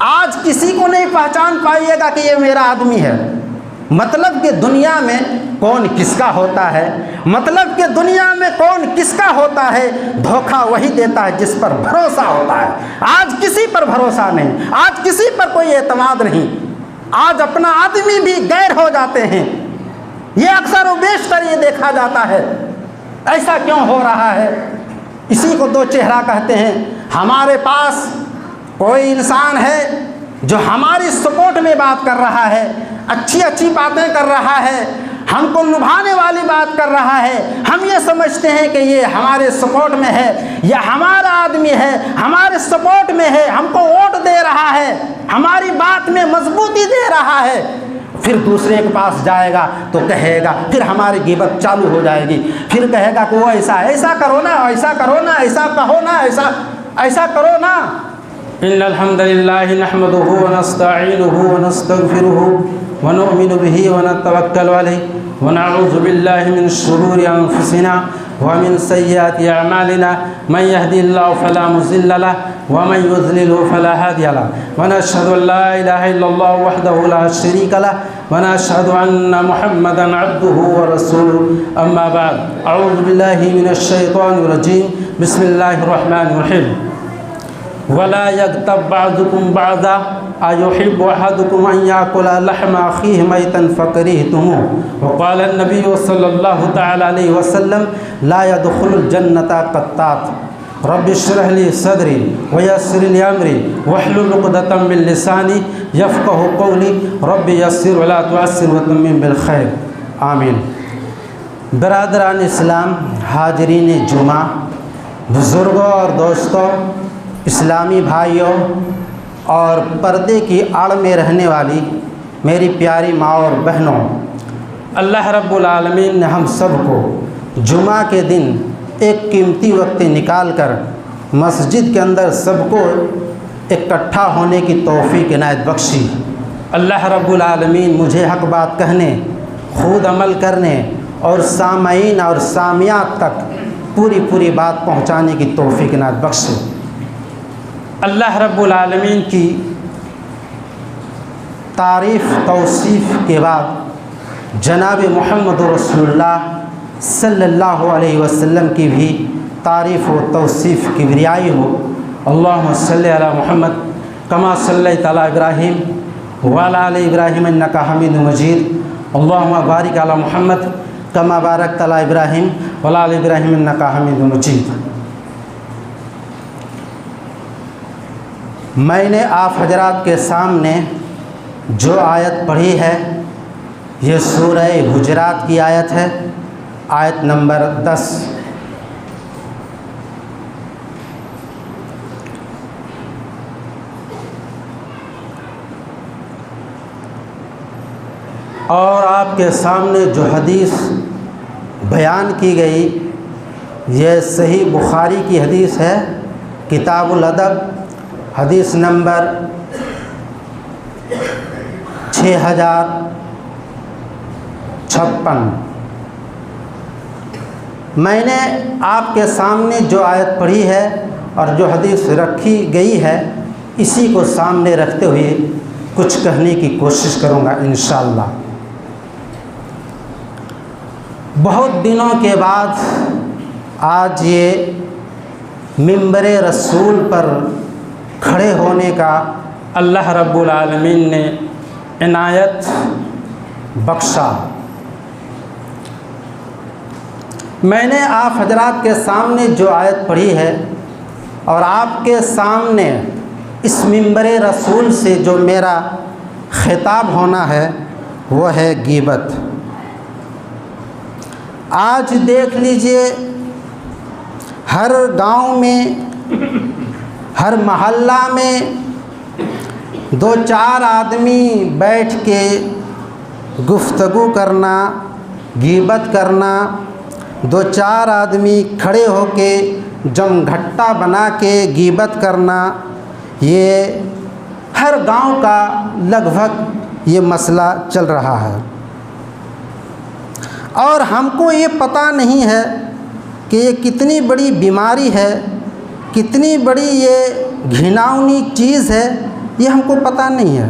आज किसी को नहीं पहचान पाइएगा कि ये मेरा आदमी है। मतलब कि दुनिया में कौन किसका होता है, मतलब कि दुनिया में कौन किसका होता है, धोखा वही देता है जिस पर भरोसा होता है। आज किसी पर भरोसा नहीं, आज किसी पर कोई एतमाद नहीं, आज अपना आदमी भी गैर हो जाते हैं। ये अक्सर व बेशतर ये देखा जाता है। ऐसा क्यों हो रहा है? इसी को दो चेहरा कहते हैं। हमारे पास कोई इंसान है जो हमारी सपोर्ट में बात कर रहा है, अच्छी अच्छी बातें कर रहा है, हमको लुभाने वाली बात कर रहा है, हम ये समझते हैं कि ये हमारे सपोर्ट में है, या हमारा आदमी है, हमारे सपोर्ट में है, हमको वोट दे रहा है, हमारी बात में मजबूती दे रहा है। फिर दूसरे के पास जाएगा तो कहेगा, फिर हमारी गिबत चालू हो जाएगी, फिर कहेगा कि वो ऐसा ऐसा करो ना, ऐसा करो ना, ऐसा कहो ना, ऐसा करो ना। इन्नल हम्दुलिल्लाहि नहमदुहु व नस्तईनुहु व नस्तगफिरुहु व नु'मिनु बिही व नतवक्कलु अलैहि व नऊज़ु बिल्लाहि मिन शुरूरि अनफुसिना व मिन सय्यिआति अअमालिना मन यहदिहिल्लाहु फला मुज़िल्ल लहु व मन युज़लिलहु फला हादिय लहु व नशहदु अन ला इलाहा इल्लल्लाहु वहदहु ला शरीका लहु व नशहदु अन्न मुहम्मदन अब्दुहु व रसूलुहु अम्मा बअद। अऊज़ु बिल्लाहि मिनश शैतानिर रजीम। बिस्मिल्लाहिर रहमानिर रहीम। वला यग़्तब बअज़ुकुम बअज़ा अयुहिब्बु अहदुकुम अन याकुला लहमा अख़ीहि मैतन फ़करिहतुमूहु व क़ाला नबिय्यु सल्लल्लाहु तआला अलैहि वसल्लम ला यदख़ुलुल जन्नता क़त्तात। रब्बि इश्रह ली सदरी व यस्सिर ली अमरी वहलुल उक़दतम मिन लिसानी यफ़क़हू क़ौली रब्बि यस्सिर व ला तुअस्सिर व तम्मिम बिल खैर। आमीन। बरादरान इस्लाम, हाज़रीन जुमा, बुज़ुर्गों और दोस्तों, इस्लामी भाइयों और पर्दे की आड़ में रहने वाली मेरी प्यारी माँ और बहनों, अल्लाह रब्बुल आलमीन ने हम सब को जुमा के दिन एक कीमती वक्त निकाल कर मस्जिद के अंदर सबको इकट्ठा होने की तौफीक इनायत बख्शी। अल्लाह रब्बुल आलमीन मुझे हक़ बात कहने, खुद अमल करने और सामईन और सामियात तक पूरी बात पहुँचाने की तौफीक इनायत बख्शी। अल्लाह रब्बुल आलमीन की तारीफ़ तौसीफ़ के बाद जनाब मुहम्मद रसूलुल्लाह सल्लल्लाहु अलैहि वसल्लम की भी तारीफ़ व तौसीफ़ किबरियाई हो। अल्लाहुम्मा सल्लि अला मुहम्मद कमा सल्लैता अला इब्राहीम व अला आलि इब्राहीम इन्नका हमीदुम मजीद। अल्लाहुम्मा बारिक अला मुहम्मद कमा बारकता अला इब्राहीम व अला आलि इब्राहीम इन्नका हमीदुम मजीद। मैंने आप हजरात के सामने जो आयत पढ़ी है, ये सूरह हुजरात की आयत है, आयत नंबर 10। और आपके सामने जो हदीस बयान की गई, ये सही बुखारी की हदीस है, किताबुल अदब, हदीस नंबर 6056। मैंने आपके सामने जो आयत पढ़ी है और जो हदीस रखी गई है, इसी को सामने रखते हुए कुछ कहने की कोशिश करूँगा इंशाअल्लाह। बहुत दिनों के बाद आज ये मिंबरे रसूल पर खड़े होने का अल्लाह रब्बुल आलमीन ने इनायत बख्शा। मैंने आप हजरात के सामने जो आयत पढ़ी है और आपके सामने इस मिंबरे रसूल से जो मेरा खिताब होना है वो है गीबत। आज देख लीजिए, हर गांव में, हर मोहल्ला में दो चार आदमी बैठ के गुफ्तगू करना, गीबत करना, दो चार आदमी खड़े होके जमघट्टा बना के गीबत करना, ये हर गांव का लगभग ये मसला चल रहा है। और हमको ये पता नहीं है कि ये कितनी बड़ी बीमारी है, कितनी बड़ी ये घिनौनी चीज़ है ये हमको पता नहीं है।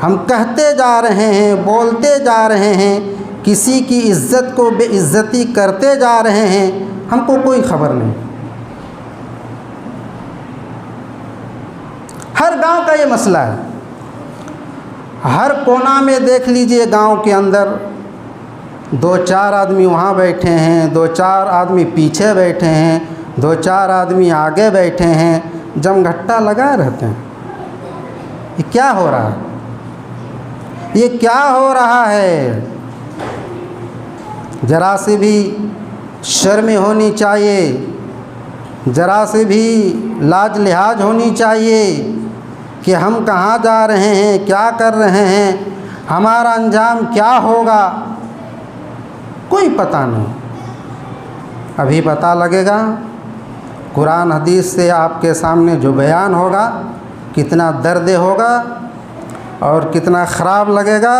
हम कहते जा रहे हैं, बोलते जा रहे हैं, किसी की इज्जत को बेइज्जती करते जा रहे हैं, हमको कोई खबर नहीं। हर गांव का ये मसला है। हर कोना में देख लीजिए, गांव के अंदर 2-4 आदमी वहाँ बैठे हैं, 2-4 आदमी पीछे बैठे हैं, 2-4 आदमी आगे बैठे हैं, जमघट्टा लगाए रहते हैं। ये क्या हो रहा है? ये क्या हो रहा है? ज़रा से भी शर्म होनी चाहिए, ज़रा से भी लाज लिहाज होनी चाहिए कि हम कहाँ जा रहे हैं, क्या कर रहे हैं, हमारा अंजाम क्या होगा, कोई पता नहीं। अभी पता लगेगा। कुरान हदीस से आपके सामने जो बयान होगा, कितना दर्द होगा और कितना ख़राब लगेगा,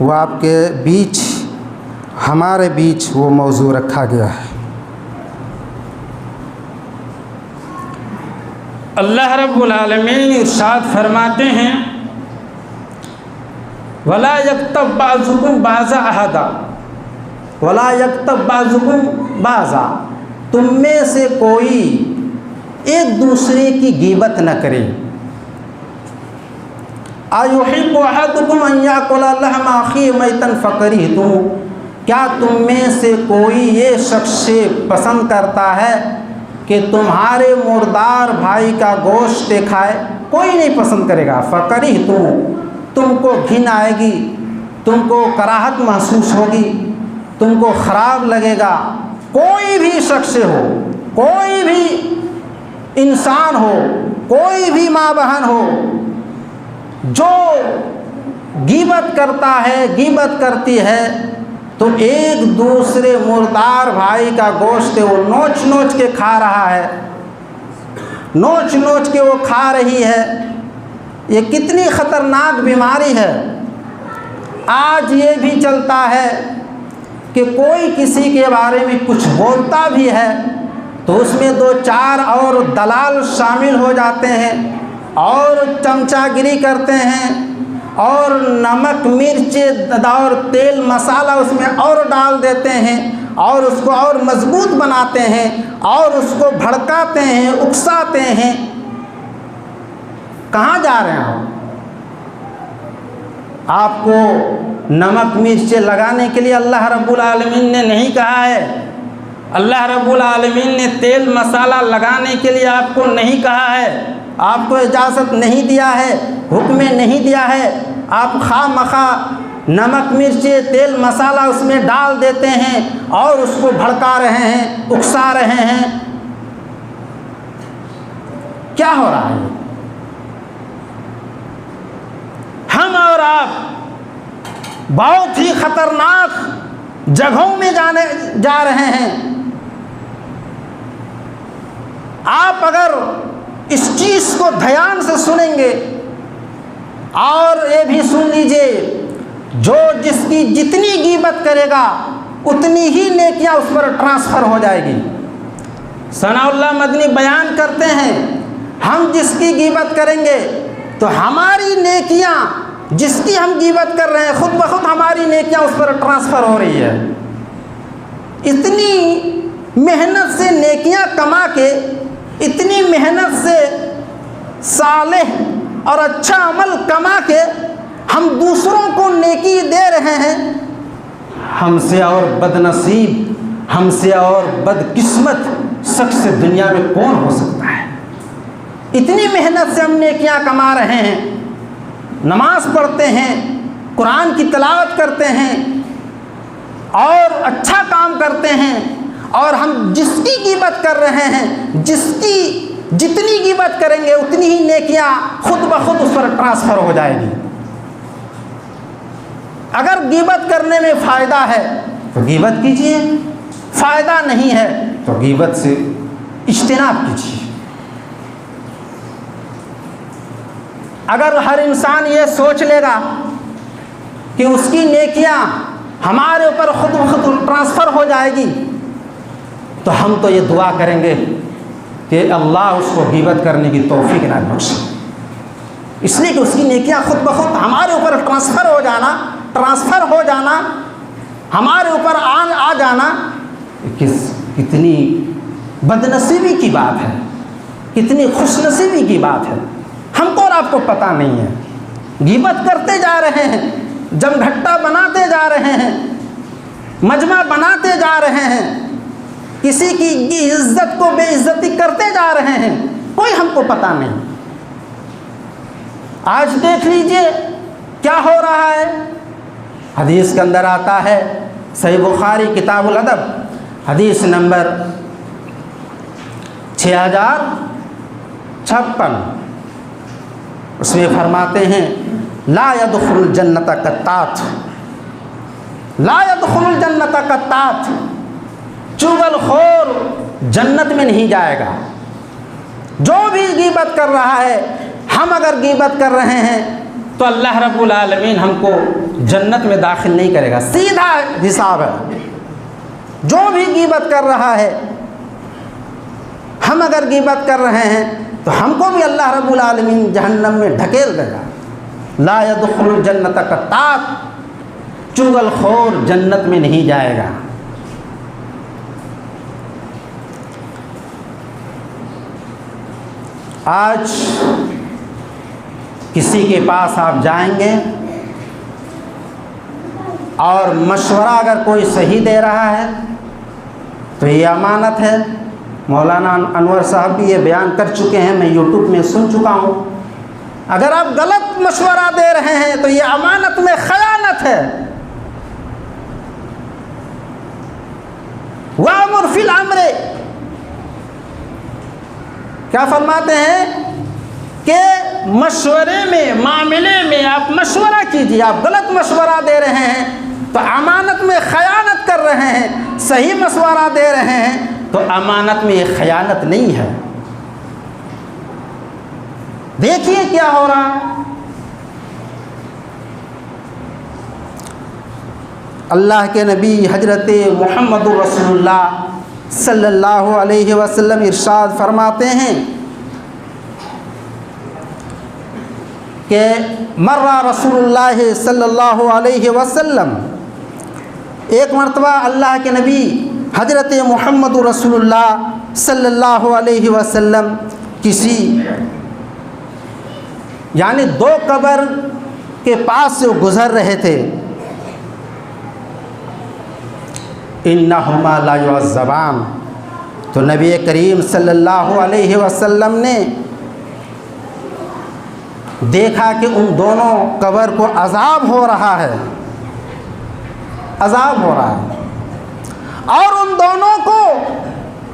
वो आपके बीच, हमारे बीच वो मौजू रखा गया है। अल्लाह रब्बुल आलमीन इरशाद फरमाते हैं, वला यक्तब बाज़ुकुम बाज़ा अहदा, वला यक्तब बाज़ुकुम बाज़ा, तुम में से कोई एक दूसरे की गीबत न करे। अयुहिब्बु अहदुकुम अन याकुला लहमा अखीहि मैतन फकरिहतुमू, क्या तुम में से कोई ये शख्स पसंद करता है कि तुम्हारे मुर्दार भाई का गोश्त खाए? कोई नहीं पसंद करेगा। फकरिहतुमू, तुमको घिन आएगी, तुमको कराहत महसूस होगी, तुमको ख़राब लगेगा। कोई भी शख्स हो, कोई भी इंसान हो, कोई भी माँ बहन हो, जो गीबत करता है, गीबत करती है, तो एक दूसरे मुर्दार भाई का गोश्त वो नोच नोच के खा रहा है, नोच नोच के वो खा रही है। ये कितनी ख़तरनाक बीमारी है। आज ये भी चलता है कि कोई किसी के बारे में कुछ बोलता भी है तो उसमें 2-4 और दलाल शामिल हो जाते हैं और चमचागिरी करते हैं और नमक मिर्च और तेल मसाला उसमें और डाल देते हैं और उसको और मजबूत बनाते हैं और उसको भड़काते हैं, उकसाते हैं। कहाँ जा रहे हैं आप? आपको नमक मिर्च लगाने के लिए अल्लाह रब्बुल आलमीन ने नहीं कहा है। अल्लाह रब्बुल आलमीन ने तेल मसाला लगाने के लिए आपको नहीं कहा है, आपको इजाज़त नहीं दिया है, हुक्म नहीं दिया है। आप खामखा नमक मिर्च तेल मसाला उसमें डाल देते हैं और उसको भड़का रहे हैं, उकसा रहे हैं। क्या हो रहा है? हम और आप बहुत ही खतरनाक जगहों में जा रहे हैं। आप अगर इस चीज़ को ध्यान से सुनेंगे और ये भी सुन लीजिए, जो जिसकी जितनी गीबत करेगा उतनी ही नेकियां उस पर ट्रांसफ़र हो जाएगी। सनाउल्लाह मदनी बयान करते हैं, हम जिसकी गीबत करेंगे तो हमारी नेकियां, जिसकी हम गीबत कर रहे हैं, खुद ब खुद हमारी नेकियां उस पर ट्रांसफ़र हो रही है। इतनी मेहनत से नेकियां कमा के, इतनी मेहनत से सालेह और अच्छा अमल कमा के हम दूसरों को नेकी दे रहे हैं। हमसे और बदनसीब, हमसे और बदकिस्मत शख्स दुनिया में कौन हो सकता है? इतनी मेहनत से हम नेकियां कमा रहे हैं, नमाज पढ़ते हैं, कुरान की तिलावत करते हैं और अच्छा काम करते हैं, और हम जिसकी गीबत कर रहे हैं, जिसकी जितनी गीबत करेंगे उतनी ही नेकियां खुद ब खुद उस पर ट्रांसफ़र हो जाएगी। अगर गीबत करने में फ़ायदा है तो गीबत कीजिए, फ़ायदा नहीं है तो गीबत से इज्तिनाब कीजिए। अगर हर इंसान ये सोच लेगा कि उसकी नेकियां हमारे ऊपर खुद ब खुद ट्रांसफ़र हो जाएगी, तो हम तो ये दुआ करेंगे कि अल्लाह उसको गीबत करने की तौफीक ना बख्शे। इसलिए कि उसकी नेकियां खुद ब खुद हमारे ऊपर ट्रांसफ़र हो जाना हमारे ऊपर आ जाना कितनी बदनसीबी की बात है, कितनी खुशनसीबी की बात है। हमको और आपको पता नहीं है, गीबत करते जा रहे हैं, जमघट्टा बनाते जा रहे हैं, मजमा बनाते जा रहे हैं, किसी की इज्जत को बेइज्जती करते जा रहे हैं, कोई हमको पता नहीं। आज देख लीजिए क्या हो रहा है। हदीस के अंदर आता है, सही बुखारी किताबुल अदब हदीस नंबर 6056, उसमें फरमाते हैं ला यदखुलुल जन्नत कत्तात, ला यदखुलुल जन्नत कत्तात, चुगलखोर जन्नत में नहीं जाएगा। जो भी गीबत कर रहा है, हम अगर गीबत कर रहे हैं तो अल्लाह रब्बुल आलमीन हमको जन्नत में दाखिल नहीं करेगा। सीधा हिसाब है। जो भी गीबत कर रहा है, हम अगर गीबत कर रहे हैं तो हमको भी अल्लाह रब्बुल आलमीन जहन्नम में ढकेल देगा। ला यदखुलुल जन्नत कत्तात, चुगलखोर जन्नत में नहीं जाएगा। आज किसी के पास आप जाएंगे और मशवरा अगर कोई सही दे रहा है तो ये अमानत है। मौलाना अनवर साहब भी ये बयान कर चुके हैं, मैं यूट्यूब में सुन चुका हूँ। अगर आप गलत मशवरा दे रहे हैं तो ये अमानत में खयानत है। वामुर फिल अम्रे, क्या फरमाते हैं कि मशवरे में, मामले में आप मशवरा कीजिए। आप गलत मशवरा दे रहे हैं तो अमानत में खयानत कर रहे हैं, सही मशवरा दे रहे हैं तो अमानत में ये खयानत नहीं है। देखिए क्या हो रहा है। अल्लाह के नबी हजरत मुहम्मद रसूलुल्लाह सल्लल्लाहु अलैहि वसल्लम इरशाद फरमाते हैं कि मर्रा रसूलुल्लाह सल्लल्लाहु अलैहि वसल्लम, एक मरतबा अल्लाह के नबी हजरत मुहम्मद रसूलुल्लाह सल्लल्लाहु अलैहि वसल्लम किसी यानी दो कब्र के पास से गुज़र रहे थे। इन्नहुमा ला युअज़्ज़बान, तो नबी करीम सल्लल्लाहु अलैहि वसल्लम ने देखा कि उन दोनों कब्र को अज़ाब हो रहा है, अज़ाब हो रहा है, और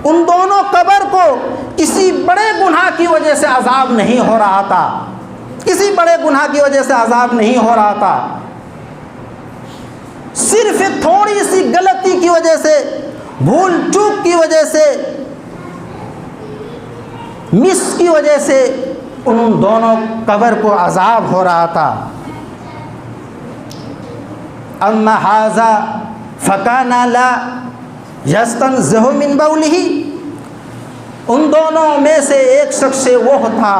उन दोनों कब्र को किसी बड़े गुनाह की वजह से अज़ाब नहीं हो रहा था, किसी बड़े गुनाह की वजह से अज़ाब नहीं हो रहा था। सिर्फ थोड़ी सी गलती की वजह से, भूल चूक की वजह से, मिस की वजह से उन दोनों कब्र को अज़ाब हो रहा था। अम्मा हाज़ा फ़काना ला यस्तंज़िहु मिन बौलिही, उन दोनों में से एक शख्स वो था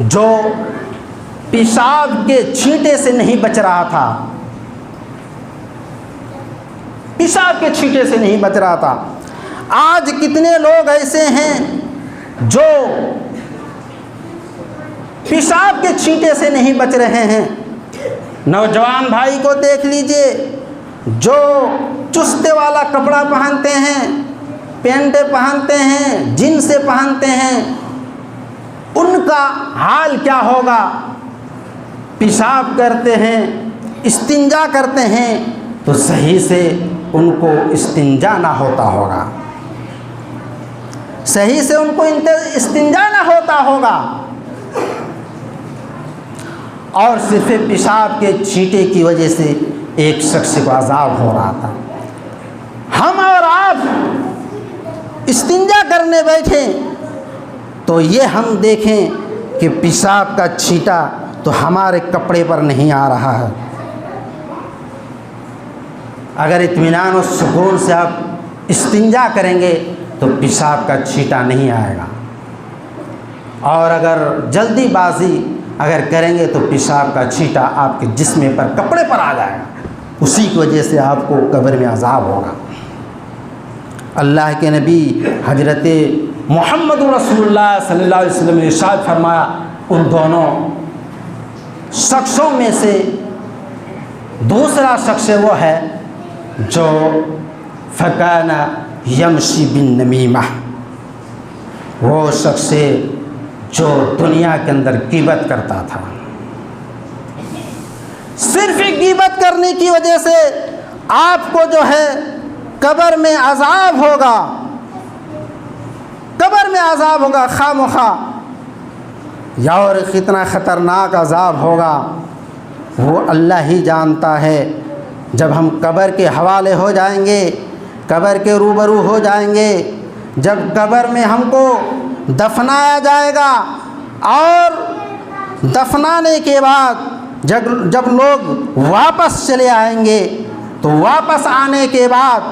जो पेशाब के छींटे से नहीं बच रहा था, पेशाब के छींटे से नहीं बच रहा था। आज कितने लोग ऐसे हैं जो पेशाब के छींटे से नहीं बच रहे हैं। नौजवान भाई को देख लीजिए जो चुस्ते वाला कपड़ा पहनते हैं, पैंटे पहनते हैं, जींसे पहनते हैं, उनका हाल क्या होगा। पेशाब करते हैं, इस्तिंजा करते हैं तो सही से उनको इस्तिंजा ना होता होगा, सही से उनको इस्तिंजा ना होता होगा, और सिर्फ पेशाब के छींटे की वजह से एक शख्स को अज़ाब हो रहा था। हम और आप इस्तिंजा करने बैठे तो ये हम देखें कि पेशाब का छींटा तो हमारे कपड़े पर नहीं आ रहा है। अगर इत्मीनान और सुकून से आप इस्तिंजा करेंगे तो पेशाब का छींटा नहीं आएगा, और अगर जल्दीबाजी अगर करेंगे तो पेशाब का छींटा आपके जिस्म पर, कपड़े पर आ जाएगा, उसी की वजह से आपको कब्र में अज़ाब होगा। अल्लाह के नबी हजरत मोहम्मद रसूलुल्लाह सल्लल्लाहु अलैहि वसल्लम ने इरशाद फरमाया, उन दोनों शख्सों में से दूसरा शख्स वो है जो फ़काना यमशी बिन नमीमा, वो शख्स जो दुनिया के अंदर ग़ीबत करता था। सिर्फ ग़ीबत करने की वजह से आपको जो है कब्र में अज़ाब होगा, कब्र में अज़ाब होगा खामखा, या और कितना ख़तरनाक अज़ाब होगा वो अल्लाह ही जानता है। जब हम कब्र के हवाले हो जाएंगे, कब्र के रूबरू हो जाएंगे, जब कब्र में हमको दफनाया जाएगा और दफनाने के बाद जब लोग वापस चले आएंगे तो वापस आने के बाद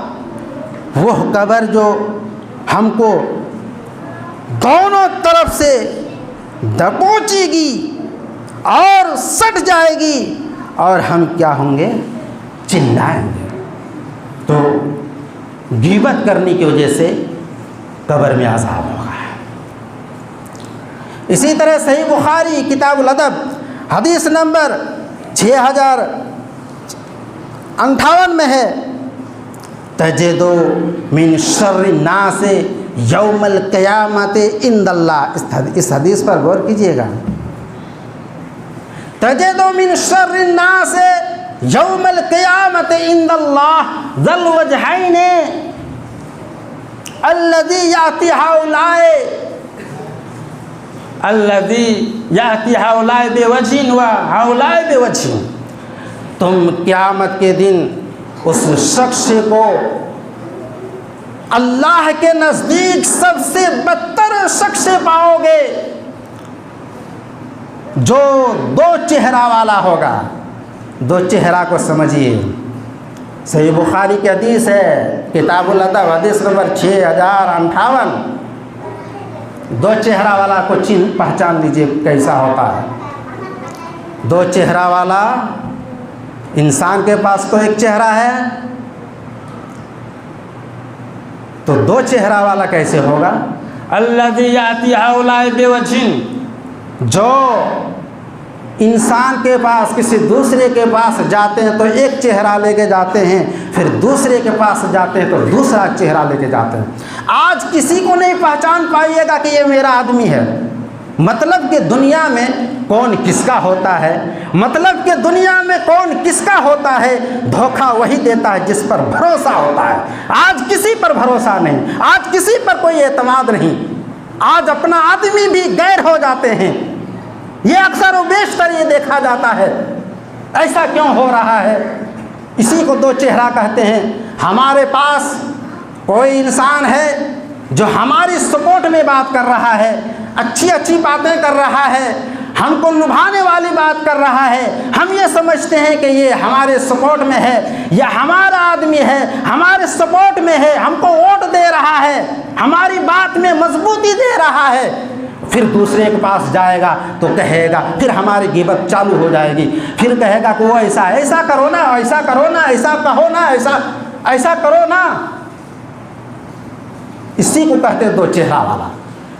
वो कब्र जो हमको दोनों तरफ से दबोचेगी और सट जाएगी और हम क्या होंगे, चिल्लाएंगे। तो ग़ीबत करने की वजह से कब्र में अज़ाब होगा। इसी तरह सही बुखारी किताबुल अदब हदीस नंबर 6058 में है, तजिदु मिन शर्रि नास यौमल क़यामत इंदल्लाह। इस हदीस पर गौर कीजिएगा। तजिदु मिन शर्रि नास यौमल क़यामत इंदल्लाह ज़ल वजहैन अल्लज़ी याति हाउलाए बेवजहिन व हाउलाए बेवजहिन। तुम क़यामत के दिन उस शख्स को अल्लाह के नज़दीक सबसे बदतर शख्स पाओगे जो दो चेहरा वाला होगा। दो चेहरा को समझिए, सही बुखारी की हदीस है, किताबुल अदब हदीस नंबर 6058। दो चेहरा वाला को पहचान लीजिए कैसा होता है। दो चेहरा वाला, इंसान के पास तो एक चेहरा है, तो दो चेहरा वाला कैसे होगा? अल्लज़ी याति हाउलाए बेवजहिन, जो इंसान के पास किसी दूसरे के पास जाते हैं तो एक चेहरा लेके जाते हैं, फिर दूसरे के पास जाते हैं तो दूसरा चेहरा लेके जाते हैं। आज किसी को नहीं पहचान पाइएगा कि ये मेरा आदमी है। मतलब कि दुनिया में कौन किसका होता है, मतलब कि दुनिया में कौन किसका होता है, धोखा वही देता है जिस पर भरोसा होता है। आज किसी पर भरोसा नहीं, आज किसी पर कोई एतमाद नहीं, आज अपना आदमी भी गैर हो जाते हैं। ये अक्सर व बेशतर ये देखा जाता है। ऐसा क्यों हो रहा है? इसी को दो चेहरा कहते हैं। हमारे पास कोई इंसान है जो हमारी सपोर्ट में बात कर रहा है, अच्छी अच्छी बातें कर रहा है, हमको लुभाने वाली बात कर रहा है, हम ये समझते हैं कि ये हमारे सपोर्ट में है, या हमारा आदमी है, हमारे सपोर्ट में है, हमको वोट दे रहा है, हमारी बात में मजबूती दे रहा है। फिर दूसरे के पास जाएगा तो कहेगा, फिर हमारी ग़ीबत चालू हो जाएगी, फिर कहेगा कि वो ऐसा ऐसा करो ना, ऐसा करो ना, ऐसा कहो ना, ऐसा करो ना। इसी को कहते हैं दो चेहरा वाला।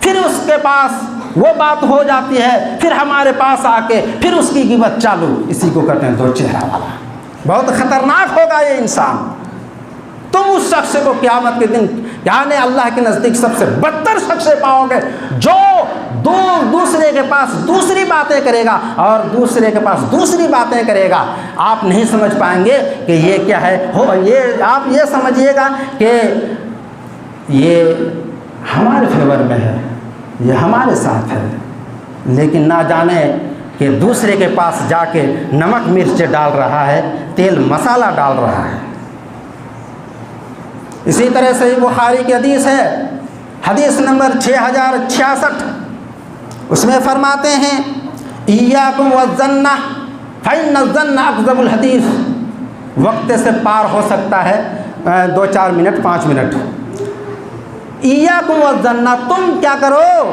फिर उसके पास वो बात हो जाती है, फिर हमारे पास आके फिर उसकी ग़ीबत चालू। इसी को कहते हैं दो चेहरा वाला। बहुत ख़तरनाक होगा ये इंसान। तुम उस शख्स को क़यामत के दिन यानी अल्लाह के नज़दीक सबसे बदतर शख्स पाओगे जो दूसरे के पास दूसरी बातें करेगा और दूसरे के पास दूसरी बातें करेगा। आप नहीं समझ पाएंगे कि ये क्या है। ये आप ये समझिएगा कि ये हमारे फेवर में है, ये हमारे साथ है, लेकिन ना जाने कि दूसरे के पास जाके नमक मिर्च डाल रहा है, तेल मसाला डाल रहा है। इसी तरह से बुखारी की हदीस है, हदीस नंबर 6066। उसमें फरमाते हैं, इय्याकुम वज़्ज़न्ना फ़इन्न ज़न्ना अकज़बुल हदीस। वक्त से पार हो सकता है 2-4 मिनट 5 मिनट। इय्याकुम वज़्ज़न्ना, तुम क्या करो,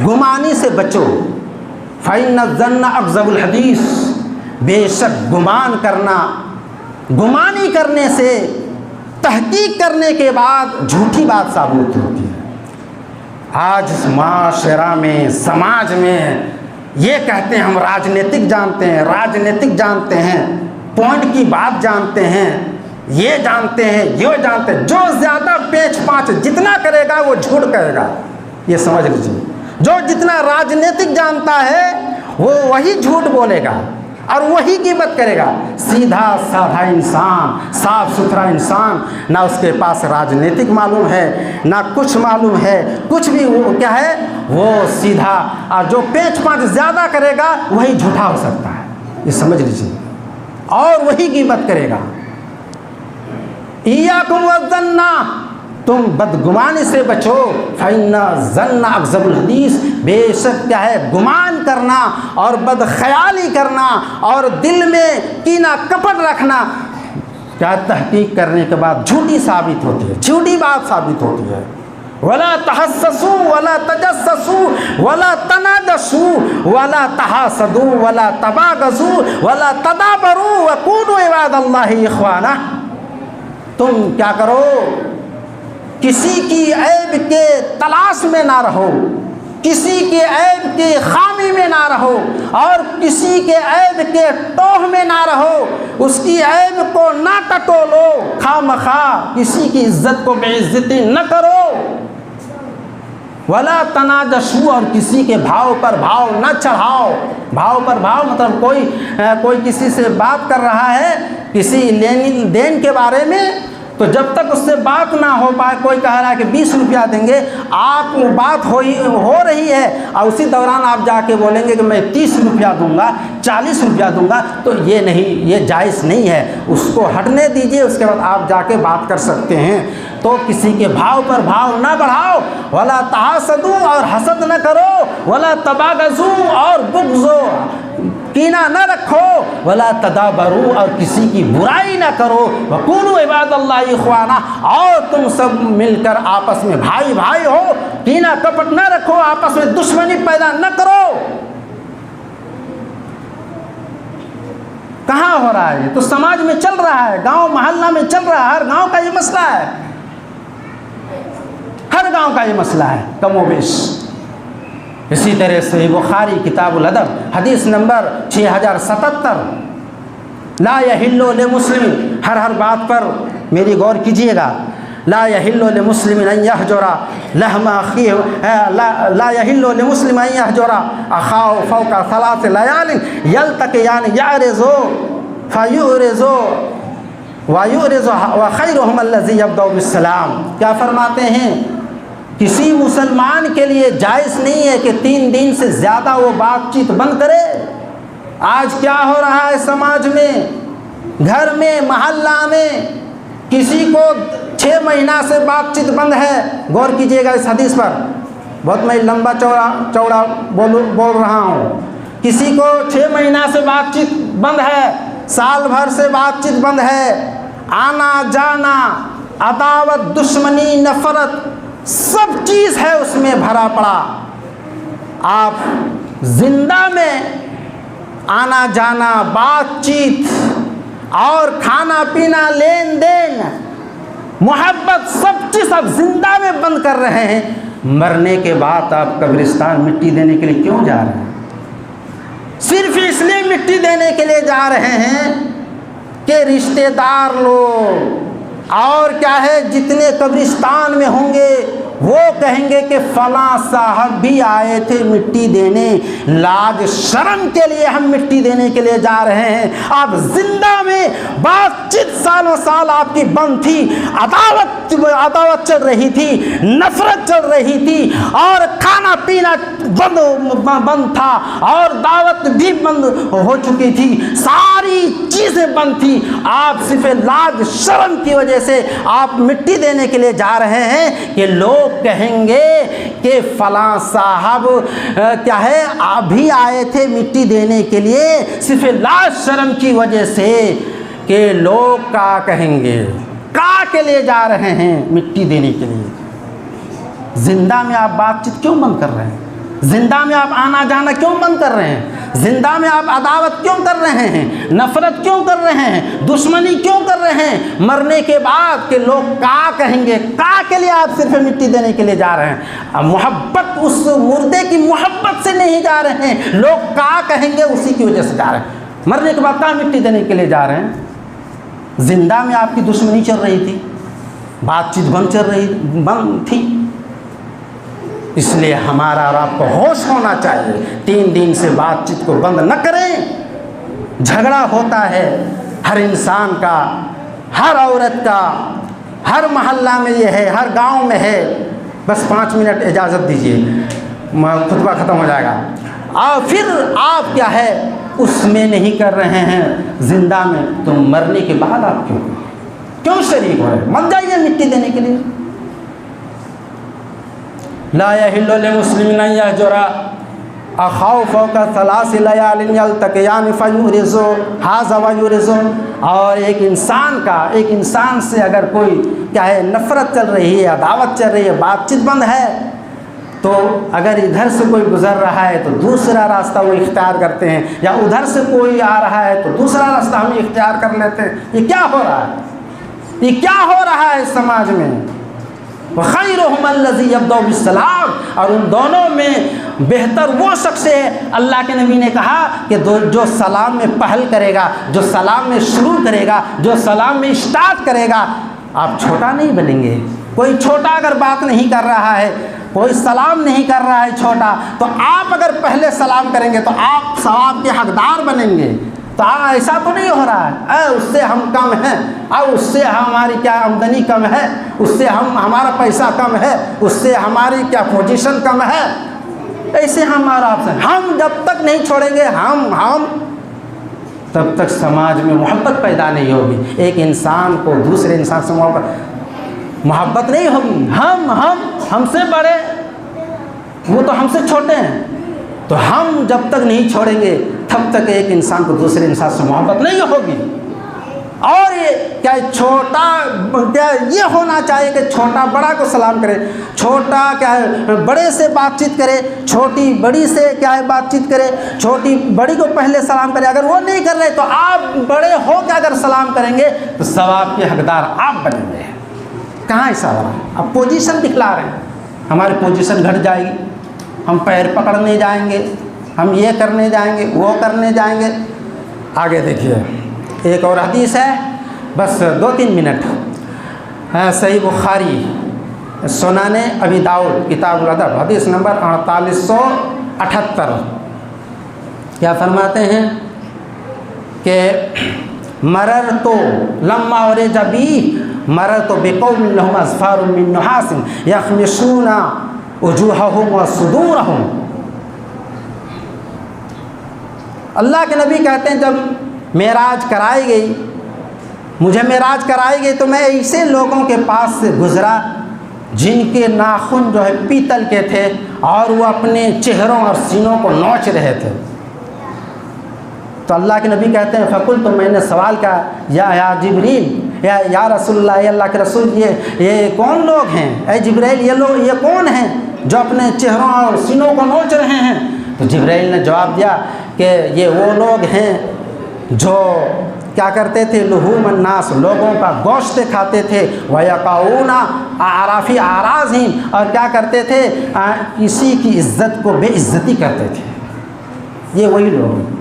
गुमानी से बचो। फ़इन्न ज़न्न अक़ज़बुल हदीस, बेशक गुमान करना, गुमानी करने से तहकीक करने के बाद झूठी बात साबित होती है। आज इस माशरा में, समाज में ये कहते हैं हम राजनीतिक जानते हैं, राजनीतिक जानते हैं, पॉइंट की बात जानते हैं, ये जानते हैं, ये जानते हैं। जो ज़्यादा पेच पाँच जितना करेगा वो झूठ कहेगा, ये समझ लीजिए। जो जितना राजनीतिक जानता है वो वही झूठ बोलेगा और वही गिबत करेगा। सीधा साधा इंसान, साफ सुथरा इंसान, ना उसके पास राजनीतिक मालूम है, ना कुछ मालूम है, कुछ भी वो क्या है, वो सीधा। और जो पेच पाँच ज़्यादा करेगा वही झूठा हो सकता है, ये समझ लीजिए, और वही गिबत करेगा। इय्याकुम वज़्ज़न्ना, तुम बदगुमानी से बचो। फ़इन्न ज़न्न अक़ज़बुल हदीस, बेशक क्या है, गुमान करना और बदख्याली करना और दिल में कीना कपट रखना, क्या तहकीक करने के बाद झूठी साबित होती है, झूठी बात साबित होती है। वला तहस्ससू वला तजस्ससू वला तनाजसू वला तहासदू वला तबागसू वला तदाबरू वकूनू इबादल्लाहि इख्वाना। तुम क्या करो, किसी की ऐब के तलाश में ना रहो, किसी के ऐब के खामी में ना रहो और किसी के ऐब के टोह में ना रहो। उसकी ऐब को ना टटोलो, खामखा किसी की इज्जत को बेइज्जती न करो। वला तनाजशू, और किसी के भाव पर भाव न चढ़ाओ। भाव पर भाव मतलब कोई किसी से बात कर रहा है किसी लेन देन के बारे में, तो जब तक उससे बात ना हो पाए, कोई कह रहा है कि 20 रुपया देंगे, आप बात हो रही है और उसी दौरान आप जाके बोलेंगे कि मैं 30 रुपया दूंगा, 40 रुपया दूंगा, तो ये नहीं, ये जायज़ नहीं है। उसको हटने दीजिए, उसके बाद आप जाके बात कर सकते हैं। तो किसी के भाव पर भाव ना बढ़ाओ। वला तहासदू, और हसद न करो। वला तबागजू, और बुग़्ज़ो कीना न रखो। वला तदाबरू, और किसी की बुराई ना करो। वकूनू इबादल्लाहि इख्वाना, और तुम सब मिलकर आपस में भाई भाई हो, कीना कपट न रखो, आपस में दुश्मनी पैदा न करो। कहाँ हो रहा है? तो समाज में चल रहा है, गांव मोहल्ला में चल रहा है, हर गांव का ये मसला है, हर गांव का ये मसला है कमोबेश। इसी तरह से बुखारी किताबुल अदब हदीस नंबर 6077, ला यहिल्लु लिमुस्लिम, हर बात पर मेरी गौर कीजिएगा। ला यहिल्लु लिमुस्लिमिन अन यहजुरा लहमा अखीह, ला यहिल्लु लिमुस्लिम अन यहजुरा अखाहु फौका सलास लयालिन यल्तक़ियान यअरिज़ु फयुरिज़ु वयुरिज़ु व खैरुहुम अल्लज़ी यब्दउ बिस्सलाम। क्या फरमाते हैं? किसी मुसलमान के लिए जायज़ नहीं है कि 3 दिन से ज़्यादा वो बातचीत बंद करे। आज क्या हो रहा है समाज में, घर में, मोहल्ला में, किसी को 6 महीना से बातचीत बंद है। गौर कीजिएगा इस हदीस पर, बहुत मैं लंबा चौड़ा बोल रहा हूँ। किसी को 6 महीना से बातचीत बंद है, साल भर से बातचीत बंद है, आना जाना, अदावत, दुश्मनी, नफरत, सब चीज़ है उसमें भरा पड़ा। आप जिंदा में आना जाना, बातचीत और खाना पीना, लेन देन, मोहब्बत, सब चीज़ आप जिंदा में बंद कर रहे हैं। मरने के बाद आप कब्रिस्तान मिट्टी देने के लिए क्यों जा रहे हैं? सिर्फ इसलिए मिट्टी देने के लिए जा रहे हैं कि रिश्तेदार लोग और क्या है, जितने कब्रिस्तान में होंगे वो कहेंगे कि फलां साहब भी आए थे मिट्टी देने, लाज शर्म के लिए हम मिट्टी देने के लिए जा रहे हैं। आप जिंदा में बातचीत सालों साल आपकी बंद थी, अदावत चल रही थी, नफरत चल रही थी, और खाना पीना बंद था, और दावत भी बंद हो चुकी थी, सारी चीज़ें बंद थी। आप सिर्फ लाज शर्म की वजह से आप मिट्टी देने के लिए जा रहे हैं कि लोग कहेंगे कि फलां साहब क्या है, आप भी आए थे मिट्टी देने के लिए, सिर्फ लाज शर्म की वजह से, कि लोग क्या कहेंगे, का के लिए जा रहे हैं मिट्टी देने के लिए। जिंदा में आप बातचीत क्यों बंद कर रहे हैं? ज़िंदा में आप आना जाना क्यों बंद कर रहे हैं? ज़िंदा में आप अदावत क्यों कर रहे हैं? नफ़रत क्यों कर रहे हैं? दुश्मनी क्यों कर रहे हैं? मरने के बाद के लोग क्या कहेंगे, क्या के लिए आप सिर्फ मिट्टी देने के लिए जा रहे हैं? अब मोहब्बत, उस मुर्दे की मोहब्बत से नहीं जा रहे हैं, लोग क्या कहेंगे उसी की वजह से जा रहे हैं। मरने के बाद क्या मिट्टी देने के लिए जा रहे हैं? ज़िंदा में आपकी दुश्मनी चल रही थी, बातचीत बंद थी। इसलिए हमारा और आपको होश होना चाहिए। 3 दिन से बातचीत को बंद न करें। झगड़ा होता है हर इंसान का, हर औरत का, हर मोहल्ला में ये है, हर गांव में है। बस 5 मिनट इजाज़त दीजिए, खुतबा ख़त्म हो जाएगा। और फिर आप क्या है उसमें नहीं कर रहे हैं ज़िंदा में, तो मरने के बाद आप क्यों शरीक हो रहे? मत जाइए मिट्टी देने के लिए। ला यहिल्लु लिमुस्लिमिन अन यहजुरा अखाउ फौका सलासी लयालिन यल्तक़ियान फयुरिज़ु हाज़ा वयुरिज़ु। और एक इंसान से अगर कोई क्या है नफ़रत चल रही है, अदावत चल रही है, बातचीत बंद है, तो अगर इधर से कोई गुज़र रहा है तो दूसरा रास्ता वो इख्तियार करते हैं, या उधर से कोई आ रहा है तो दूसरा रास्ता हम इख्तियार कर लेते हैं। ये क्या हो रहा है? ये क्या हो रहा है समाज में? वख़ैरुहुम अल्लज़ी यब्दउ बिस्सलाम। और उन दोनों में बेहतर वो शख्स है, अल्लाह के नबी ने कहा कि जो सलाम में पहल करेगा, जो सलाम में शुरू करेगा, जो सलाम में स्टार्ट करेगा। आप छोटा नहीं बनेंगे। कोई छोटा अगर बात नहीं कर रहा है, कोई सलाम नहीं कर रहा है छोटा, तो आप अगर पहले सलाम करेंगे तो आप सवाब के हकदार बनेंगे। तो ऐसा तो नहीं हो रहा है उससे हम कम हैं, और उससे हमारी क्या आमदनी कम है, उससे हमारा पैसा कम है, उससे हमारी क्या पोजीशन कम है। ऐसे हमारा आपसे हम जब तक नहीं छोड़ेंगे हम तब तक समाज में मोहब्बत पैदा नहीं होगी। एक इंसान को दूसरे इंसान से मोहब्बत नहीं होगी। हमसे बड़े, वो तो हमसे छोटे हैं, तो हम जब तक नहीं छोड़ेंगे तब तक एक इंसान को दूसरे इंसान से मोहब्बत नहीं होगी। और ये क्या ये होना चाहिए कि छोटा बड़ा को सलाम करे, छोटा क्या है बड़े से बातचीत करे, छोटी बड़ी से क्या है बातचीत करे, छोटी बड़ी को पहले सलाम करे। अगर वो नहीं कर रहे तो आप बड़े हो के अगर सलाम करेंगे तो सवाब के हकदार आप बनेंगे। कहाँ ऐसा हो रहा है? आप पोजीशन दिखला रहे हैं, हमारी पोजीशन घट जाएगी, हम पैर पकड़ने जाएंगे, हम ये करने जाएंगे, वो करने जाएंगे। आगे देखिए एक और हदीस है, बस 2-3 मिनट है। सही बुखारी सुनाने अबी दाऊद किताबुल अदब हदीस नंबर 4878। क्या फरमाते हैं कि मरर तो लम्मा और जबी मरर तो बेकौम लहुम अज़फ़ारुम मिन नुहासिन यख़मिशूना वजूहहुम व सुदूरहुम। अल्लाह के नबी कहते हैं जब मेराज कराई गई, मुझे मेराज कराई गई, तो मैं ऐसे लोगों के पास से गुज़रा जिनके नाखून जो है पीतल के थे और वो अपने चेहरों और सीनों को नोच रहे थे। तो अल्लाह के नबी कहते हैं फ़कुल, तो मैंने सवाल किया या जिब्रील या रसूलुल्लाह, अल्लाह के रसूल, ये कौन लोग हैं? ए जिब्रील, ये कौन हैं जो अपने चेहरों और सीनों को नोच रहे हैं? तो जिब्रील ने जवाब दिया कि ये वो लोग हैं जो क्या करते थे, लुहूम अन्नास, लोगों का गोश्त खाते थे, वयक़ऊना आराफ़ी आराज़हिम, और क्या करते थे, किसी की इज़्ज़त को बेइज्जती करते थे। ये वही लोग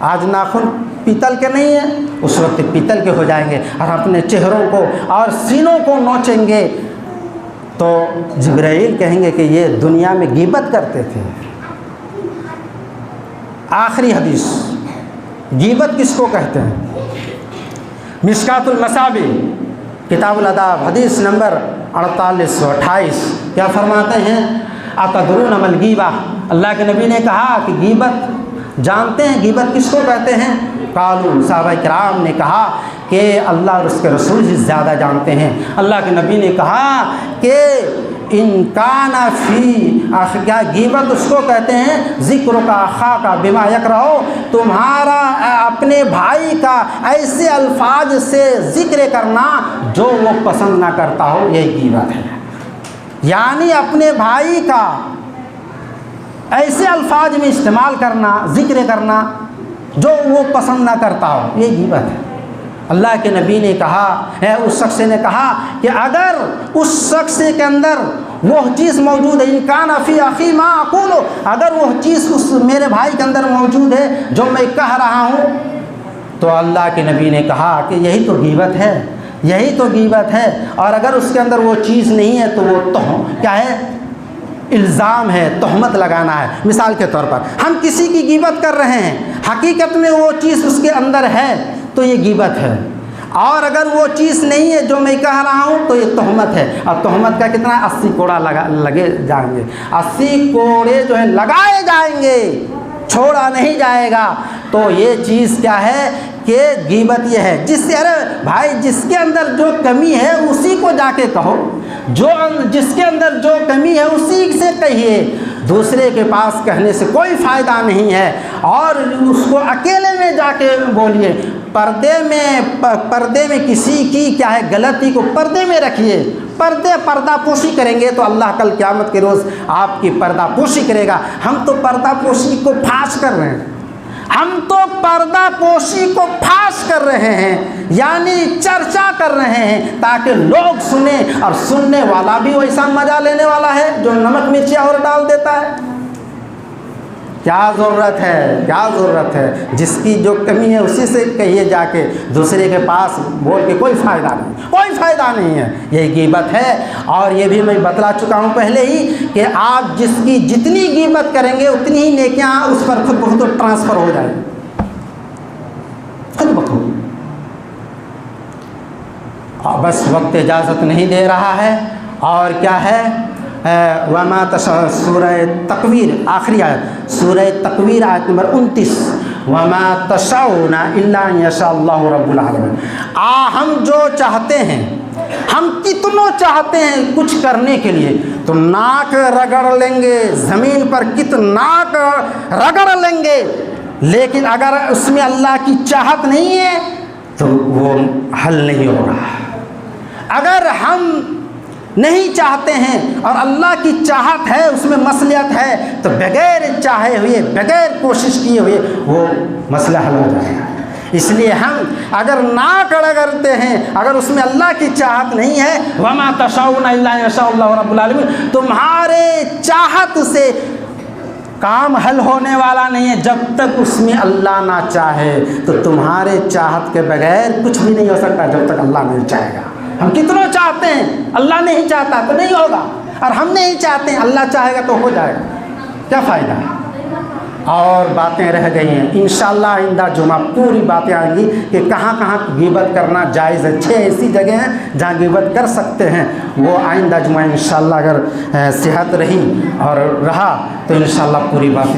आज नाखून पीतल के नहीं है, उस वक्त पीतल के हो जाएंगे और अपने चेहरों को और सीनों को नोचेंगे। तो जिब्राइल कहेंगे कि ये दुनिया में गीबत करते थे। आखिरी हदीस, गीबत किसको कहते हैं? मिशकातुल मसाबी किताबुल अदाब हदीस नंबर 4828। क्या फरमाते हैं? अतदरून मल गीबा, अल्लाह के नबी ने कहा कि गीबत जानते हैं गीबत किसको कहते हैं? कालू, साहबा किराम ने कहा कि अल्लाह और उसके रसूल ही ज़्यादा जानते हैं। अल्लाह के नबी ने कहा कि इनकाना फ़ी, क्या गीबत उसको कहते हैं, ज़िक्र का आखा का बिमा यकरहो, तुम्हारा अपने भाई का ऐसे अल्फाज से ज़िक्र करना जो वो पसंद ना करता हो, यही गीबत है। यानी अपने भाई का ऐसे अल्फाज में इस्तेमाल करना, ज़िक्र करना जो वो पसंद ना करता हो, ये गीबत है। अल्लाह के नबी ने कहा है, उस शख्स ने कहा कि अगर उस शख्स के अंदर वह चीज़ मौजूद है, इनकान अफ़ी अख़ी मा अक़ूलु, अगर वह चीज़ उस मेरे भाई के अंदर मौजूद है जो मैं कह रहा हूँ, तो अल्लाह के नबी ने कहा कि यही तो गीबत है, यही तो गीबत है। और अगर उसके अंदर वो चीज़ नहीं है तो वो क्या है, इल्ज़ाम है, तहमत लगाना है। मिसाल के तौर पर हम किसी की गीबत कर रहे हैं, हकीकत में वो चीज़ उसके अंदर है तो ये गीबत है, और अगर वो चीज़ नहीं है जो मैं कह रहा हूँ तो ये तहमत है। और तहमत का कितना 80 कोड़ा लगे जाएंगे, 80 कोड़े जो है लगाए जाएंगे, छोड़ा नहीं जाएगा। तो ये चीज़ क्या है कि गीबत ये है, जिससे अरे भाई जिसके अंदर जो कमी है उसी को जाके कहो, जिसके अंदर जो कमी है उसी से कहिए, दूसरे के पास कहने से कोई फ़ायदा नहीं है। और उसको अकेले में जाके बोलिए, पर्दे में किसी की क्या है गलती को पर्दे में रखिए। पर्दापोशी करेंगे तो अल्लाह कल क़यामत के रोज़ आपकी पर्दापोशी करेगा। हम तो पर्दापोशी को फाश कर रहे हैं, हम तो पर्दापोशी को फाश कर रहे हैं, यानी चर्चा कर रहे हैं ताकि लोग सुने, और सुनने वाला भी वैसा मज़ा लेने वाला है जो नमक मिर्ची और डाल देता है। क्या ज़रूरत है, क्या ज़रूरत है, जिसकी जो कमी है उसी से कहिए जाके, दूसरे के पास बोल के कोई फ़ायदा नहीं, कोई फ़ायदा नहीं है, यही गीबत है। और ये भी मैं बतला चुका हूँ पहले ही कि आप जिसकी जितनी गीबत करेंगे उतनी ही नेकियां उस पर खुद ब खुद ट्रांसफ़र हो जाएगी, खुद ब खुद। बस वक्त इजाज़त नहीं दे रहा है। और क्या है, वमा सूरह तकवीर, आखिरी आयत, सूरह तकवीर आयत नंबर 29, वमा तशाऊना इल्ला यशा अल्लाहु रब्बुल आलमीन। हम जो चाहते हैं, हम कितनों चाहते हैं कुछ करने के लिए तो नाक रगड़ लेंगे, ज़मीन पर नाक रगड़ लेंगे, लेकिन अगर उसमें अल्लाह की चाहत नहीं है तो वो हल नहीं हो रहा। अगर हम नहीं चाहते हैं और अल्लाह की चाहत है, उसमें मसलियत है, तो बगैर चाहे हुए, बगैर कोशिश किए हुए वो मसला हल हो जाएगा। इसलिए हम अगर नाक रगड़ते हैं, अगर उसमें अल्लाह की चाहत नहीं है, वमा तशाऊना इल्ला यशा अल्लाहु रब्बुल आलमीन, तुम्हारे चाहत से काम हल होने वाला नहीं है। जब तक उसमें अल्लाह ना चाहे तो तुम्हारे चाहत के बगैर कुछ भी नहीं हो सकता, जब तक अल्लाह नहीं चाहेगा। हम कितनों चाहते हैं, अल्लाह नहीं चाहता तो नहीं होगा, और हम नहीं चाहते हैं, अल्लाह चाहेगा तो हो जाएगा, क्या फ़ायदा है। और बातें रह गई हैं, इंशाअल्लाह आइंदा जुमा पूरी बातें आएंगी कि कहाँ कहाँ गीबत करना जायज़ है। 6 ऐसी जगह हैं जहाँ गीबत कर सकते हैं, वो आइंदा जुमा इंशाअल्लाह अगर सेहत रही और रहा तो इंशाअल्लाह पूरी बातें